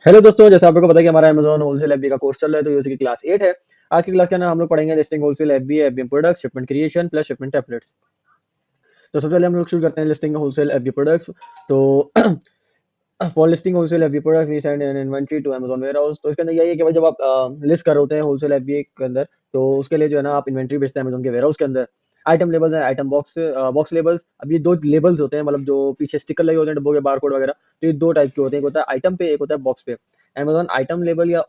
Hello दोस्तों, जैसे आप लोगों को पता है कि हमारा अमेज़न होलसेल एफबीए का कोर्स चल रहा है, तो ये उसी की क्लास 8 है। आज की क्लास के अंदर हम लोग पढ़ेंगे listing wholesale FBA, FBM products, shipment creation plus shipment templates. तो सबसे पहले हम लोग शुरू करते हैं लिस्टिंग होलसेल एफबीए प्रोडक्ट्स। तो for listing wholesale FBA products we send an inventory to Amazon warehouse. तो इसके अंदर यही है कि भाई जब आप लिस्ट कर रहे होते हैं होलसेल एफबीए के अंदर, तो उसके लिए जो है ना आप इन्वेंटरी भेजते हैं अमेज़न के वेयरहाउस के अंदर। आइटम लेबल्स हैं, आइटम बॉक्स लेबल्स। अब ये 2 लेबल्स होते हैं, मतलब जो पीछे स्टिकर लगे होते हैं डब्बों के, बारकोड वगैरह। तो ये 2 टाइप के होते हैं, एक होता है आइटम पे, एक होता है बॉक्स पे। अमेज़न आइटम लेबल या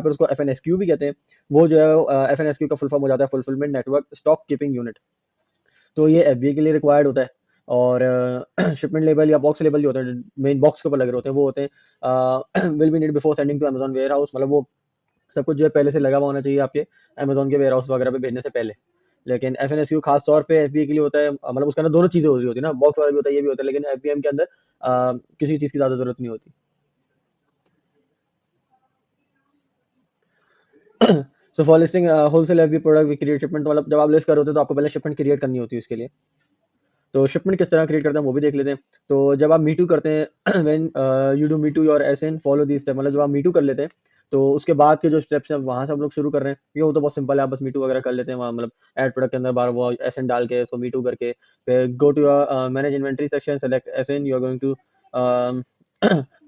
फिर उसको एफएनएसक्यू भी कहते हैं। वो जो है एफएनएसक्यू का फुल फॉर्म हो जाता है fulfilment network stock keeping unit. तो ये एफबीए के लिए रिक्वायर्ड होता है। और शिपमेंट लेबल या बॉक्स लेबल जो होते हैं, मेन बॉक्स के ऊपर लगे होते हैं, वो होते हैं will be need before sending to Amazon warehouse. मतलब वो सब कुछ जो है पहले से लगा हुआ होना चाहिए आपके अमेज़न के वेयरहाउस वगैरह पे भेजने से पहले। लेकिन एफएनएसक्यू खास तौर पे एफबीए के लिए होता है, मतलब उसके अंदर दोनों चीज़ें हो रही होती है ना, बॉक्स वाला भी होता है, ये भी होता है, लेकिन एफबीएम के अंदर किसी चीज़ की ज़्यादा ज़रूरत नहीं होती। So for listing wholesale FB product we create shipment, मतलब जब आप लिस्ट कर रहे होते हो तो आपको पहले शिपमेंट क्रिएट करनी होती है उसके लिए। तो शिपमेंट किस तरह क्रिएट करते हैं वो भी देख लेते हैं। तो जब आप मीटू करते हैं when you do me too your SN follow this step, मतलब जब आप मीटू कर लेते हैं तो उसके बाद के जो स्टेप्स हैं वहां से हम लोग शुरू कर रहे हैं। ये वो तो बहुत सिंपल है, आप बस मीटू वगैरह कर लेते हैं वहाँ, मतलब ऐड प्रोडक्ट के अंदर बार वो एसएन डाल के इसको मीटू करके फिर go to manage inventory section, select SN you are going to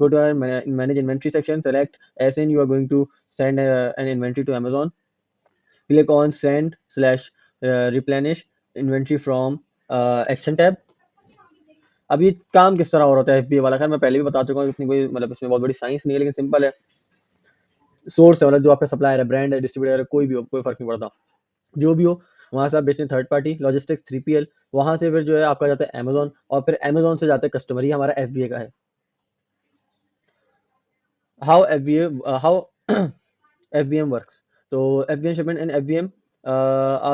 go to our manage inventory section, select SN you are going to send an inventory to Amazon, click on send slash replenish inventory from action tab। अब ये काम किस तरह हो रहा है FBA वाला, खैर मैं पहले भी बता चुका हूँ, इतनी कोई मतलब इसमें बहुत बड़ी साइंस नहीं है, लेकिन सिंपल है। सोर्स है, मतलब जो आपका सप्लायर है, ब्रांड है, डिस्ट्रीब्यूटर है, कोई भी हो, कोई फर्क नहीं पड़ता, जो भी हो। वहां से आप बेचते हैं थर्ड पार्टी लॉजिस्टिक्स 3PL। वहां से फिर जो है आपका जाता है अमेजोन, और फिर अमेजोन से जाता है कस्टमर। ये हमारा एफबीए का है। How FBA how FBM works. तो FBM shipment and FBM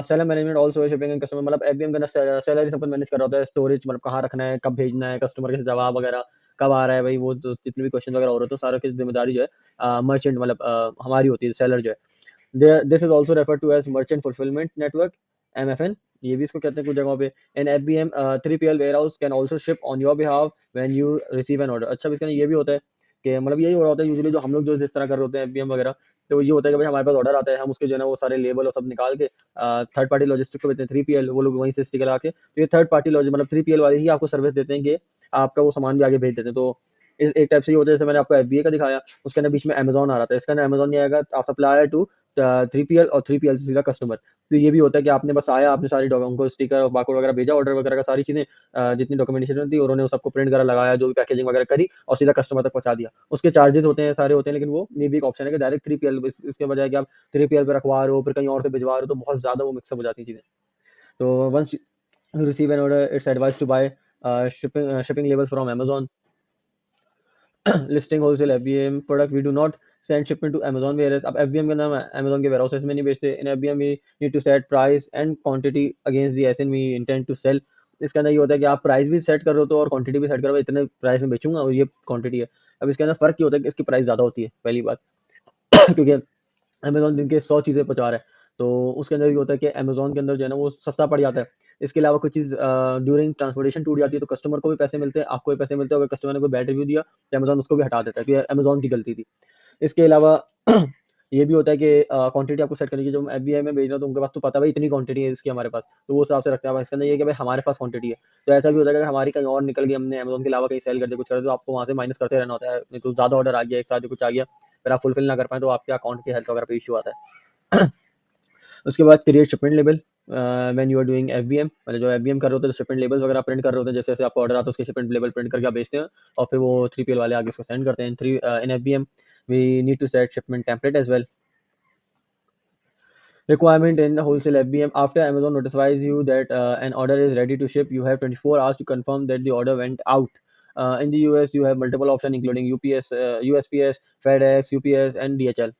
seller management also shipping and customer, मतलब एफबीएम के अंदर सैलरी सब कुछ मैनेज कर रहा होता है, स्टोरेज मतलब कहाँ रखना है, कब भेजना है, कस्टमर के जवाब वगैरह कब आ रहा है, भाई वो तो जितने भी क्वेश्चन वगैरह हो रहे हैं तो सारा की जिम्मेदारी जो है मर्चेंट, मतलब हमारी होती है, सेलर जो है। This is also refer to as merchant fulfilment network, MFN. ये भी इसको कहते हैं कुछ जगहों पे। An FBM 3PL warehouse can also ship on your behalf when you receive an order. अच्छा, इसका ये भी होता है कि मतलब यही हो रहा होता है यूजुअली, जो हम लोग जो जिस तरह कर रहे होते हैं एफबीएम वगैरह। तो ये होता है कि भाई हमारे पास ऑर्डर आता है, हम उसके जो है ना वो सारे लेबल और सब निकाल के थर्ड पार्टी लॉजिस्टिक को देते हैं 3PL, वो लोग वहीं से स्टिकर आके, तो ये थर्ड पार्टी लॉजिक मतलब 3PL वाले ही आपको सर्विस देते हैं कि आपका वो सामान भी आगे भेज देते हैं। तो इस एक टाइप से ये होता है, जैसे मैंने आपको एफबीए का दिखाया, उसके अंदर बीच में अमेजोन आ रहा था, इसका अंदर अमेजोन नहीं आएगा, आप सप्लायर टू 3PL और 3PL से सीधा कस्टमर। तो ये भी होता है कि आपने बस आया, आपने सारी उनको स्टिकर और बारकोड वगैरह भेजा, ऑर्डर वगैरह का सारी चीजें जितनी डॉक्यूमेंटेशन थी उन्होंने सबको प्रिंट करा लगाया, जो भी पैकेजिंग वगैरह करी और सीधा कस्टमर तक पहुंचा दिया। उसके चार्जेस होते हैं, सारे होते हैं, लेकिन वो ये भी एक ऑप्शन है कि डायरेक्ट 3PL, इसके बजाय कि आप 3PL पे रखवा रहे हो फिर कहीं और से भिजवा रहे हो, तो बहुत ज्यादा वो मिक्सअप हो जाती है चीजें। तो once you receive an order it's advice to buy shipping labels from Amazon। Listing wholesale FBM product we do not send shipment to Amazon ware. अब एफबीएम का नाम है, अमेजोन के वेयर हाउसेस में नहीं बेचते। In FBM we need to set price and quantity against the SN we intend to sell. इसके अंदर ये होता है कि आप प्राइस भी सेट कर रहे हो तो, और क्वांटिटी भी सेट कर रहे हो, इतने प्राइस में बेचूंगा और ये क्वांटिटी है। अब इसके अंदर फर्क ये होता है कि इसकी प्राइस ज्यादा होती है, पहली बात। क्योंकि अमेजोन दिन के 100 चीजें पहुंचा रहा है, तो उसके अंदर ये होता है कि अमेजोन के अंदर जो है ना वो सस्ता पड़ जाता है। इसके अलावा कोई चीज ड्यूरिंग ट्रांसपोर्टेशन टूट जाती है तो कस्टमर को भी पैसे मिलते हैं, आपको भी पैसे मिलते हैं। अगर कस्टमर ने कोई बैड रिव्यू दिया तो अमेजोन उसको भी हटा देता है कि अमेजोन की गलती थी। इसके अलावा ये भी होता है कि क्वांटिटी आपको सेट करनी चाहिए। जो एफबीआई में भेज रहा हूं तो उनके पास तो पता है भाई इतनी क्वांटिटी है इसकी हमारे पास, तो वो हिसाब से रखते हैं। अब इसके अंदर ये है कि भाई हमारे पास क्वांटिटी है, तो ऐसा भी होता है कि अगर हमारी कहीं और निकल गई, हमने अमेजोन के अलावा कहीं सेल कर दिया, कुछ कर दिया, तो आपको वहां से माइनस करते रहना होता है, नहीं तो ज्यादा ऑर्डर आ गया एक साथ जो कुछ आ गया, फिर आप फुलफिल ना कर पाए तो आपके अकाउंट के हेल्थ वगैरह पे इशू आता है। उसके बाद create shipment label when you are doing FBM, मतलब जो एफबीएम कर रहे होते हैं तो शिपमेंट लेबल्स वगैरह प्रिंट कर रहे होते हैं, जैसे जैसे आपको ऑर्डर आता है उसके शिपमेंट लेबल प्रिंट करके आप भेजते हैं, और फिर वो 3PL वाले आगे उसको सेंड करते हैं। In FBM we need to set shipment template as well. Requirement in wholesale FBM: after Amazon notifies you that an order is ready to ship, you have 24 hours to confirm that the order went out. In the US, you have multiple options including UPS, USPS, FedEx, UPS, and DHL.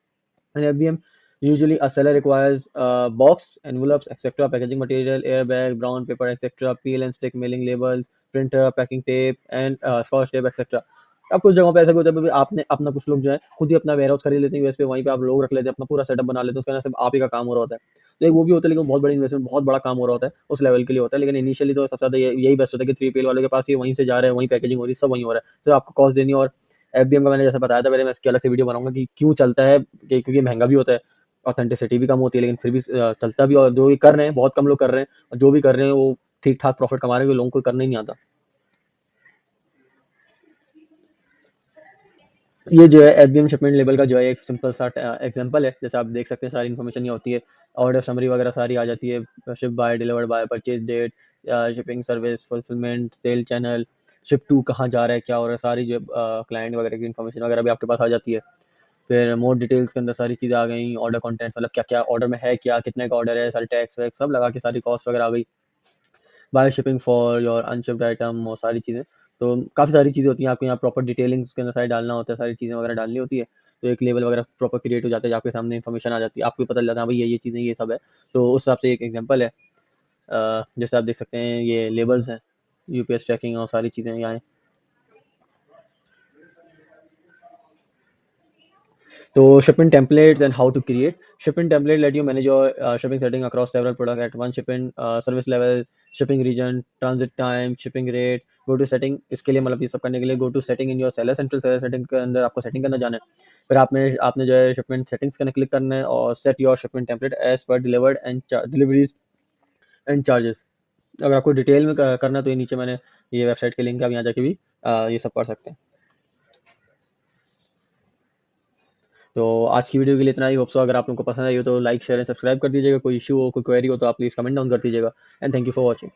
In FBM, usually a seller requires box, envelopes, etc., packaging material, airbag, brown paper, etc., peel and stick mailing labels, printer, packing tape, and scotch tape, etc. अब कुछ जगहों पे ऐसा भी होता है कि आपने अपना, कुछ लोग जो है खुद ही अपना वेयर हाउस खरीद लेते हैं यूएस पे, वहीं पे आप लोग रख लेते हैं, अपना पूरा सेटअप बना लेते हैं, उसके अंदर सिर्फ आप ही का काम हो रहा होता है। तो एक वो भी होता है, लेकिन बहुत बड़ी इन्वेस्टमेंट, बहुत बड़ा काम हो रहा होता है, उस लेवल के लिए होता है। लेकिन इनिशियली तो सबसे ज्यादा यही बेस्ट होता है कि 3PL वालों के पास ये वहीं से जा रहे हैं, वहीं पैकेजिंग हो रही है, सब वहीं हो रहा है, सिर्फ आपको कॉस्ट देनी है और एफबीएम का मैंने जैसे बताया था पहले, मैं इसकी अलग से वीडियो बनाऊंगा कि क्यों चलता है, क्योंकि महंगा भी होता है, ऑथेंटिसिटी भी कम होती है, लेकिन फिर भी चलता भी, और जो ये कर रहे हैं बहुत कम लोग कर रहे हैं, और जो भी कर रहे हैं वो ठीक ठाक प्रॉफिट कमा रहे हैं, लोगों को करना ही नहीं आता। ये जो है एफबीएम शिपमेंट लेवल का जो है एक सिंपल सा एग्जांपल है। जैसे आप देख सकते हैं सारी इन्फॉर्मेशन ये होती है, ऑर्डर समरी वगैरह सारी आ जाती है, ship by, delivered by, purchase date, shipping service, fulfilment, sale channel, ship to कहाँ जा रहा है, क्या हो रहा है, सारी जो क्लाइंट वगैरह की इन्फॉर्मेशन वगैरह भी आपके पास आ जाती है। फिर मोर डिटेल्स के अंदर सारी चीज़ें आ गई, ऑर्डर कंटेंट्स मतलब क्या क्या ऑर्डर में है, क्या कितने का ऑर्डर है, सारे टैक्स वैक्स सब लगा के सारी कॉस्ट वगैरह आ गई, buy shipping for your unshipped item और सारी चीज़ें। तो काफ़ी सारी चीज़ें होती हैं, आपको यहाँ प्रॉपर डिटेलिंग उसके अंदर सारी डालना होता है, सारी चीज़ें वगैरह डालनी होती है। तो एक लेवल वगैरह प्रॉपर क्रिएट हो जाता है, आपके सामने इन्फॉर्मेशन आ जाती है, आपको भी पता चल जाता है हाँ भाई ये चीज़ें ये सब है। तो उस हिसाब से एक एग्जांपल है। जैसे आप देख सकते हैं ये लेबल्स हैं, यूपीएस ट्रैकिंग और सारी चीज़ें यहाँ हैं। So shipment templates and how to create. Shipment template let you manage your shipping setting across several products at one, shipping service level, shipping region, transit time, shipping rate, go to setting। इसके लिए मतलब ये सब करने के लिए go to setting in your seller central, seller setting के अंदर आपको setting करना जाना है। फिर आपने आपने जो है shipment settings करने क्लिक करना है और set your shipment template as per delivered and deliveries and charges। अगर आपको डिटेल में करना है तो ये नीचे मैंने ये वेबसाइट के लिंक है, आप यहाँ जाके भी ये सब पढ़ सकते हैं। तो आज की वीडियो के लिए इतना ही। होप सो अगर आप लोगों को पसंद आई हो तो लाइक शेयर एंड सब्सक्राइब कर दीजिएगा। कोई इशू हो, कोई क्वेरी हो तो आप प्लीज़ कमेंट डाउन कर दीजिएगा। And thank you for watching.